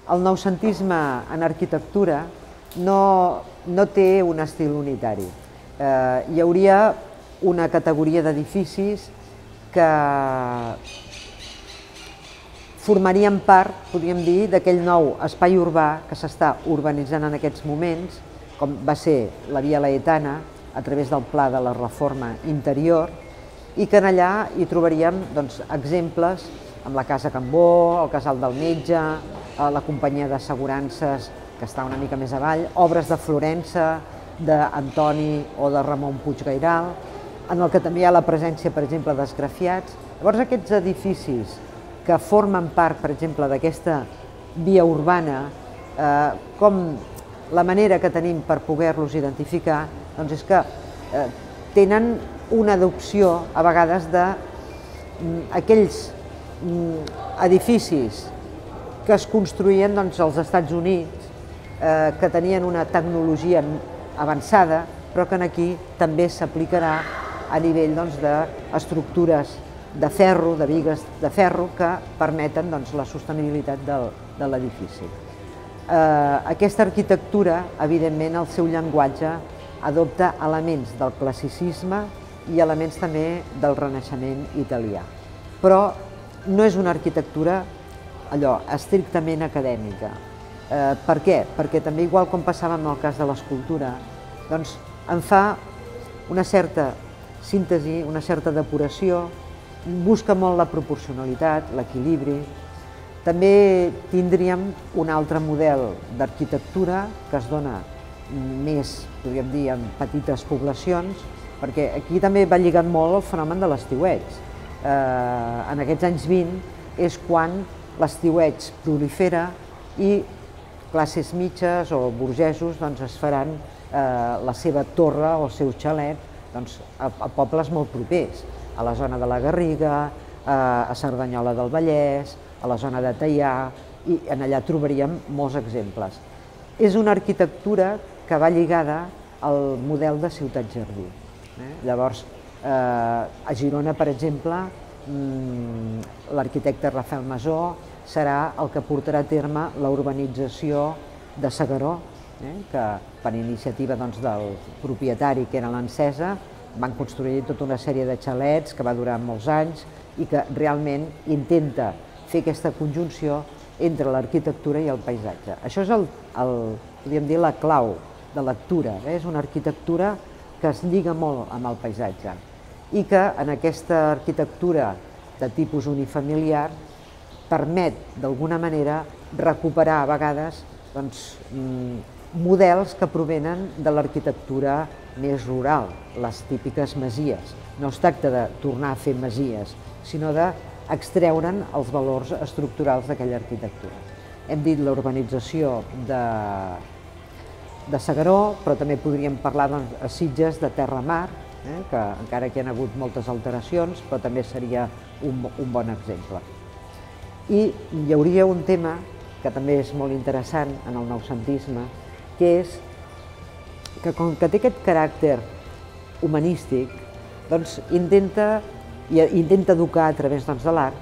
El noucentisme en arquitectura no té un estil unitari. Hi hauria una categoria d'edificis que formarien part, podríem dir, d'aquell nou espai urbà que s'està urbanitzant en aquests moments, com va ser la Via Laietana, a través del Pla de la Reforma Interior, i que en allà hi trobaríem exemples amb la Casa Cambó, el Casal del Metge, la companyia d'assegurances, que està una mica més avall, obres de Florença, d'Antoni o de Ramon Puig Gairal, en el que també hi ha la presència, per exemple, d'esgrafiats. Llavors, aquests edificis que formen part, per exemple, d'aquesta via urbana, com la manera que tenim per poder-los identificar, doncs és que tenen una adopció, a vegades, d'aquells edificis que es construïen als Estats Units, que tenien una tecnologia avançada, però que aquí també s'aplicarà a nivell d'estructures de ferro, de bigues de ferro, que permeten la sostenibilitat de l'edifici. Aquesta arquitectura, evidentment, el seu llenguatge adopta elements del classicisme i elements també del Renaixement italià. Però no és una arquitectura allò estrictament acadèmica. Per què? Perquè també, igual com passava en el cas de l'escultura, doncs en fa una certa síntesi, una certa depuració, busca molt la proporcionalitat, l'equilibri. També tindríem un altre model d'arquitectura que es dona més, podríem dir, en petites poblacions, perquè aquí també va lligat molt el fenomen de l'estiueig. En aquests anys 20 és quan l'estiueig prolifera i classes mitges o burgesos es faran la seva torre o el seu xalet a pobles molt propers, a la zona de la Garriga, a Cerdanyola del Vallès, a la zona de Teià, i allà trobaríem molts exemples. És una arquitectura que va lligada al model de ciutat-jardí. Llavors, a Girona, per exemple, l'arquitecte Rafael Masó serà el que portarà a terme la urbanització de S'Agaró, que per iniciativa del propietari, que era l'Encesa, van construir tota una sèrie de xalets que va durar molts anys i que realment intenta fer aquesta conjunció entre l'arquitectura i el paisatge. Això és, podríem dir, la clau de lectura. És una arquitectura que es lliga molt amb el paisatge i que en aquesta arquitectura de tipus unifamiliar permet, d'alguna manera, recuperar a vegades models que provenen de l'arquitectura més rural, les típiques masies. No es tracta de tornar a fer masies, sinó d'extreure'n els valors estructurals d'aquella arquitectura. Hem dit l'urbanització de S'Agaró, però també podríem parlar a Sitges de Terra-Mar, que encara que hi ha hagut moltes alteracions, però també seria un bon exemple. I hi hauria un tema que també és molt interessant en el noucentisme, que és que com que té aquest caràcter humanístic, intenta educar a través de l'art,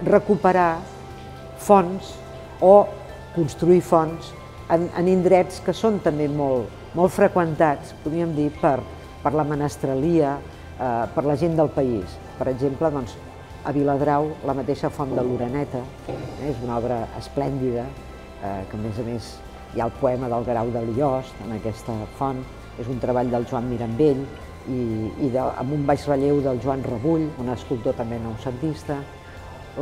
recuperar fonts o construir fonts en indrets que són també molt freqüentats, podríem dir, per la menestralia, per la gent del país. Per exemple, a Viladrau, la mateixa font de l'Oreneta, és una obra esplèndida, que a més hi ha el poema del Guerau de Liost en aquesta font, és un treball del Joan Mirambell i amb un baix relleu del Joan Rebull, un escultor també noucentista.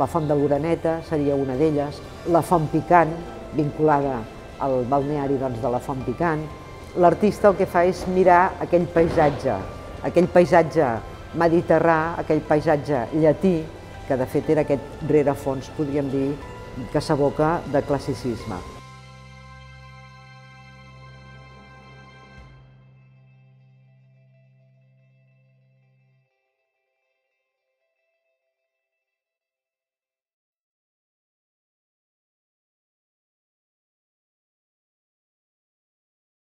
La font de l'Oreneta seria una d'elles, la font Picant, vinculada al balneari de la font Picant. L'artista el que fa és mirar aquell paisatge mediterrà, aquell paisatge llatí, que de fet era aquest rerefons, podríem dir, que s'aboca de classicisme.